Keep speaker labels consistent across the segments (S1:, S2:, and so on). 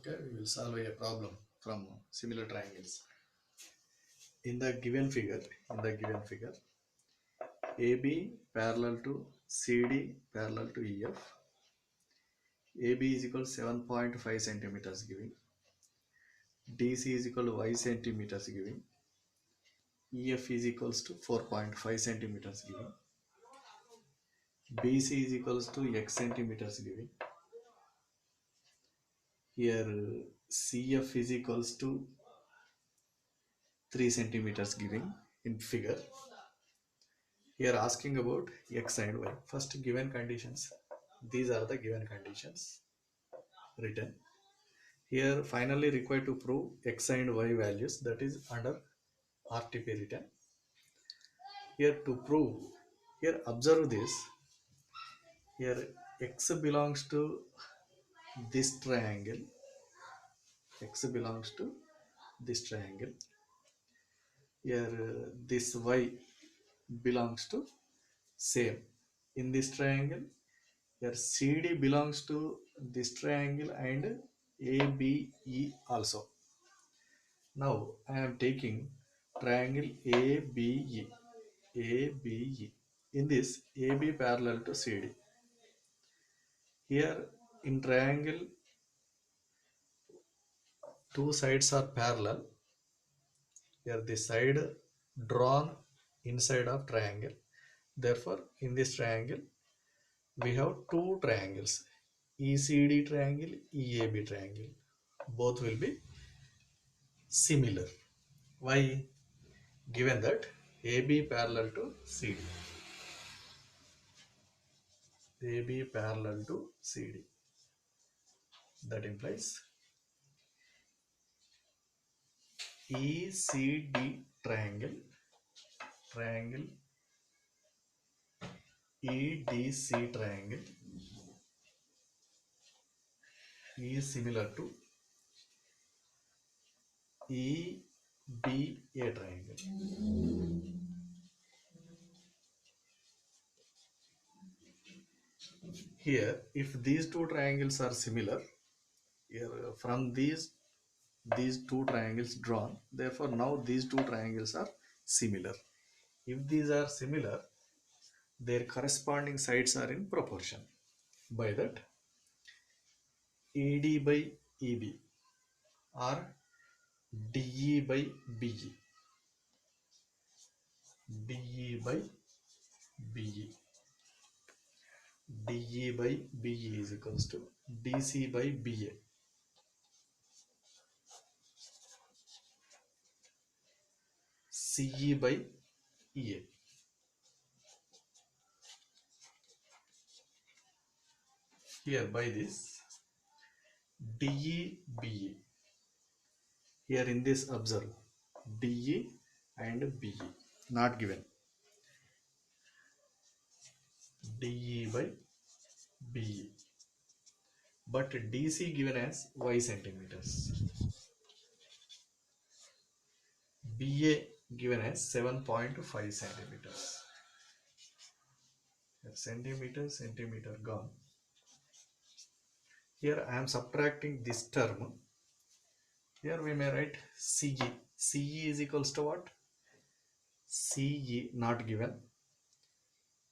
S1: Okay, we will solve a problem from similar triangles. In the given figure, AB parallel to CD parallel to EF. AB is equal to 7.5 centimeters giving. DC is equal to Y centimeters giving. EF is equals to 4.5 centimeters giving. BC is equals to X centimeters giving. Here CF is equals to 3 centimeters giving in figure. Here asking about X and Y. First given conditions. These are the given conditions written. Here finally required to prove X and Y values, that is under RTP written. Here to prove, here observe this. Here X belongs to this triangle. X belongs to this triangle. Here this Y belongs to same in this triangle. Here CD belongs to this triangle and ABE also. Now I am taking triangle ABE. ABE. In this, AB parallel to CD. Here in triangle, two sides are parallel. Here this side drawn inside of triangle. Therefore, in this triangle, we have two triangles, ECD triangle, EAB triangle. Both will be similar. Why? Given that AB parallel to CD. AB parallel to CD. That implies ECD triangle EDC triangle is similar to EBA triangle. Here, if these two triangles are similar, here from these two triangles drawn, therefore now these two triangles are similar. If these are similar, their corresponding sides are in proportion. By that, ED by EB or DE by BE. DE by BE. DE by BE is equals to DC by BA. CE by EA. Here by this DE BE. Here in this observe DE and BE not given. DE by BE. But DC given as Y centimeters. BA given as 7.5 centimeters. Centimeter gone. Here I am subtracting this term. Here we may write CE. CE is equals to what? CE not given.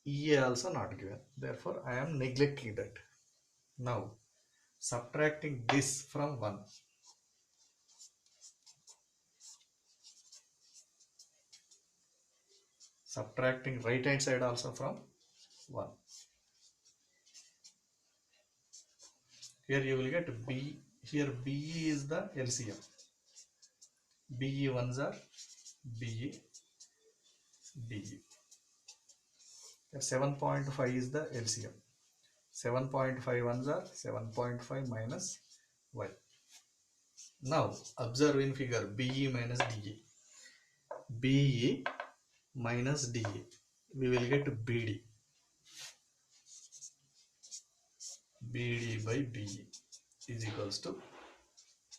S1: EA also not given. Therefore I am neglecting that. Now subtracting this from 1. Subtracting right hand side also from 1. Here you will get B. Here BE is the LCM. BE ones are BE. DE. 7.5 is the LCM. 7.5 ones are 7.5 minus Y. Now observe in figure BE minus DE. BE minus DE. We will get BD. BD by BE is equals to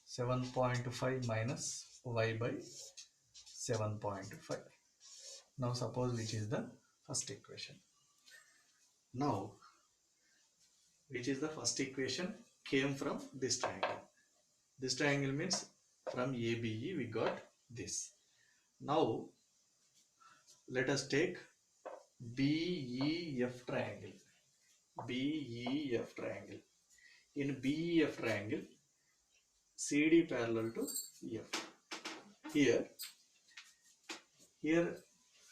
S1: 7.5 minus Y by 7.5. Now suppose which is the first equation. Now which is the first equation came from this triangle. This triangle means from ABE we got this. Now let us take BEF triangle. BEF triangle. In BEF triangle, CD parallel to F. Here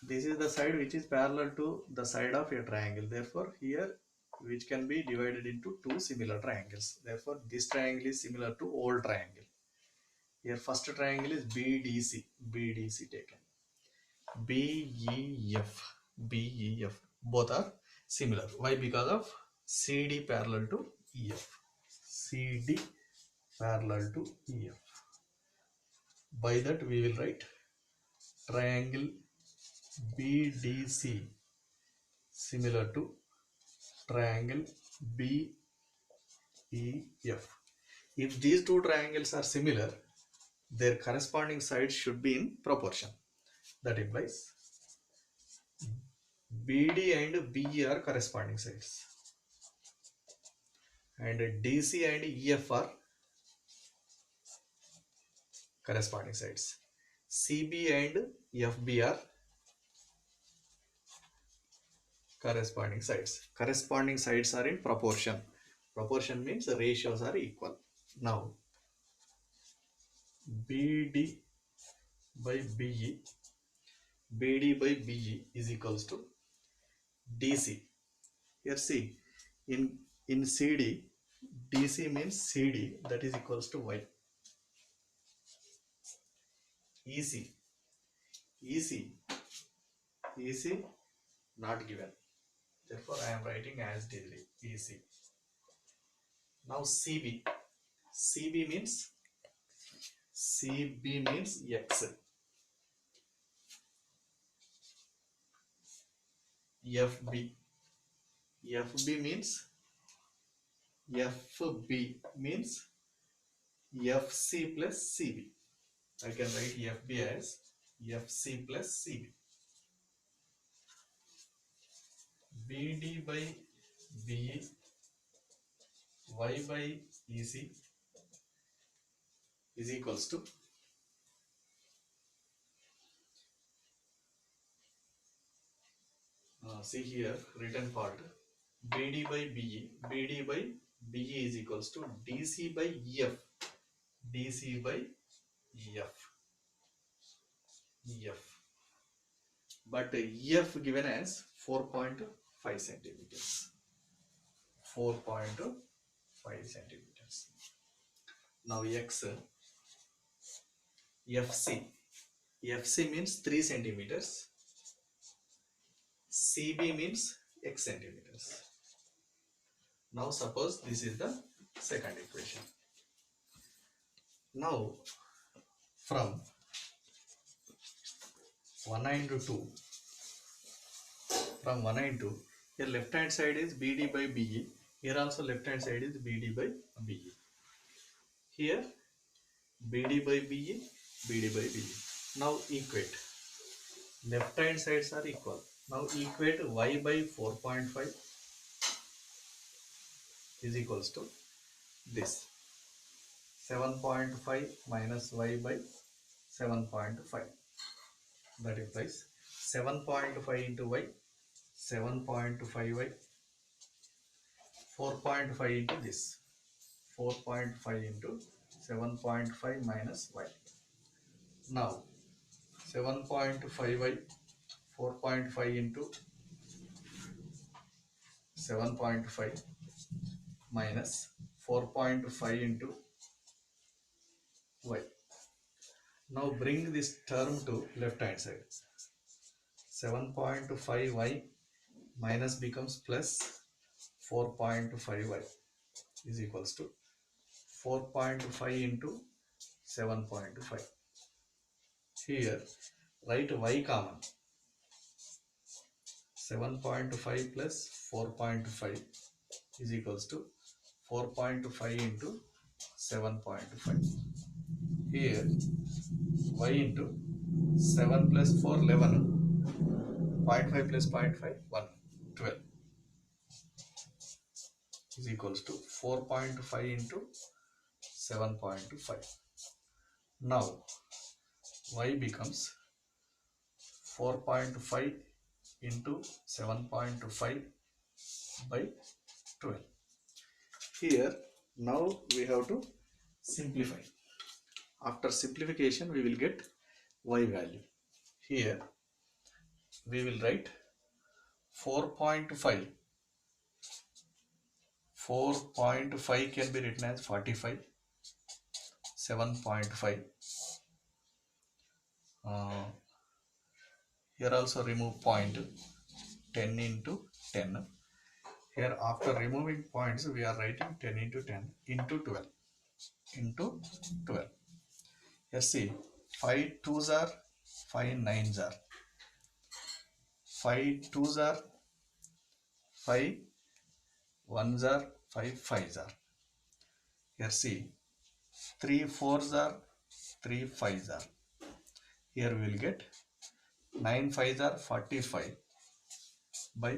S1: this is the side which is parallel to the side of a triangle. Therefore, here which can be divided into two similar triangles. Therefore, this triangle is similar to old triangle. Here first triangle is BDC. BDC taken. BEF. BEF. Both are similar. Why? Because of CD parallel to EF. CD parallel to EF. By that we will write triangle BDC similar to triangle BEF. If these two triangles are similar, their corresponding sides should be in proportion. That implies BD and BE are corresponding sides, and DC and EF are corresponding sides. CB and FB are corresponding sides. Corresponding sides are in proportion. Proportion means the ratios are equal. Now BD by BE, BD by BE is equals to DC. Here see, in CD, DC means CD, that is equals to Y. EC, EC, EC not given. Therefore, I am writing as daily EC. Now CB, CB means X. FB, FB means FC plus CB. I can write FB as FC plus CB. BD by BE, Y by EC is equals to see here written part, BD by BE, BD by BE is equals to DC by EF, DC by EF, but EF given as 4.5 centimeters, 4.5 centimeters. Now X, FC, FC means 3 centimeters, CB means X centimeters. Now suppose this is the second equation. Now from 1 and 2, from 1 and 2, here left hand side is BD by BE, here also left hand side is BD by BE. Here BD by BE, BD by BE. Now equate. Left hand sides are equal. Now equate Y by 4.5 is equals to this 7.5 minus Y by 7.5. That implies 7.5 into Y, 7.5Y, 4.5 into this, 4.5 into 7.5 minus Y. Now 7.5Y, 4.5 into 7.5 minus 4.5 into Y. Now bring this term to left hand side. 7.5Y minus becomes plus 4.5Y is equals to 4.5 into 7.5. Here write Y common. 7.5 plus 4.5 is equals to 4.5 into 7.5. Here Y into 7 plus 4, 11. 0.5 plus 0.5, 1, 12 is equals to 4.5 into 7.5. Now y becomes 4.5 into 7.5 by 12. Here now we have to simplify. After simplification we will get y value. Here we will write 4.5. 4.5 can be written as 45. 7.5. Here also remove point. 10 into 10. Here after removing points we are writing 10 into 10 into 12 into 12. Here see 5 2s are 5 9s are 5 2s are 5 1s are 5 5s are. Here see 3 4s are 3 5s are. Here we will get 9 5s are 45 by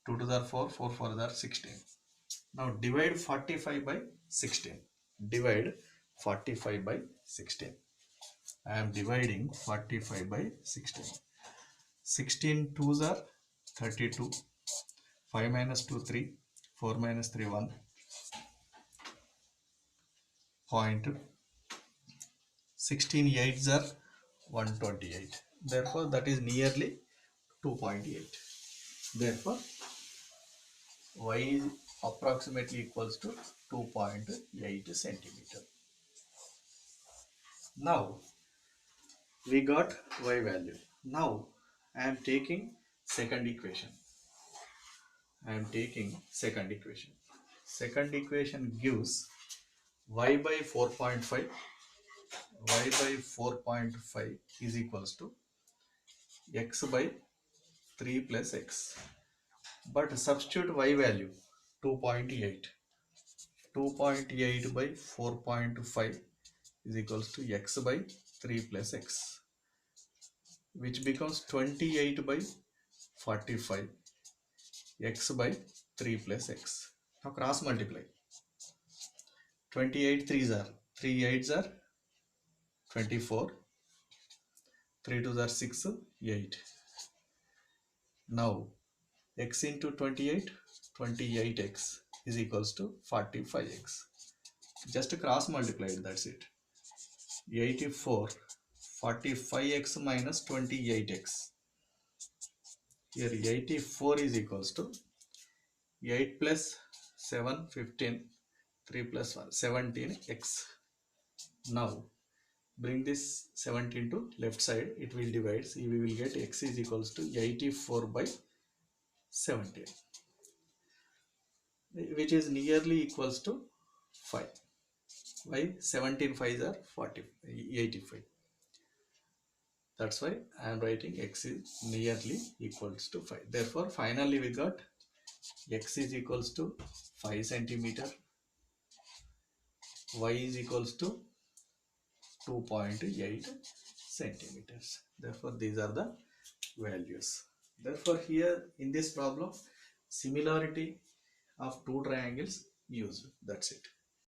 S1: 2 2s are 4 4 4s are 16. Now divide 45 by 16. Divide 45 by 16. I am dividing 45 by 16. 16 2s are 32. 5 minus 2 3. 4 minus 3 1. Point. 16 8s are 128. Therefore that is nearly 2.8. Therefore y is approximately equals to 2.8 centimeter. Now we got y value. Now I am taking second equation. Second equation gives y by 4.5. Y by 4.5 is equals to x by 3 plus x. But substitute y value 2.8. 2.8 by 4.5 is equals to x by 3 plus x, which becomes 28 by 45 x by 3 plus x. Now cross multiply. 28 3s are 3 8s are 24. 3 2s are 6 8. Now x into 28, 28x is equals to 45x. Just cross multiply it, that's it. 84, 45x minus 28x. Here 84 is equals to 8 plus 7 15, 3 plus 1 17x. Now bring this 17 to left side, it will divide. So we will get x is equals to 84 by 17, which is nearly equals to 5. Why? 17 5s are 40, 85. That's why I am writing x is nearly equals to 5. Therefore finally we got x is equals to 5 centimeter, y is equals to 2.8 centimeters. Therefore these are the values. Therefore here in this problem, similarity of two triangles used. That's it.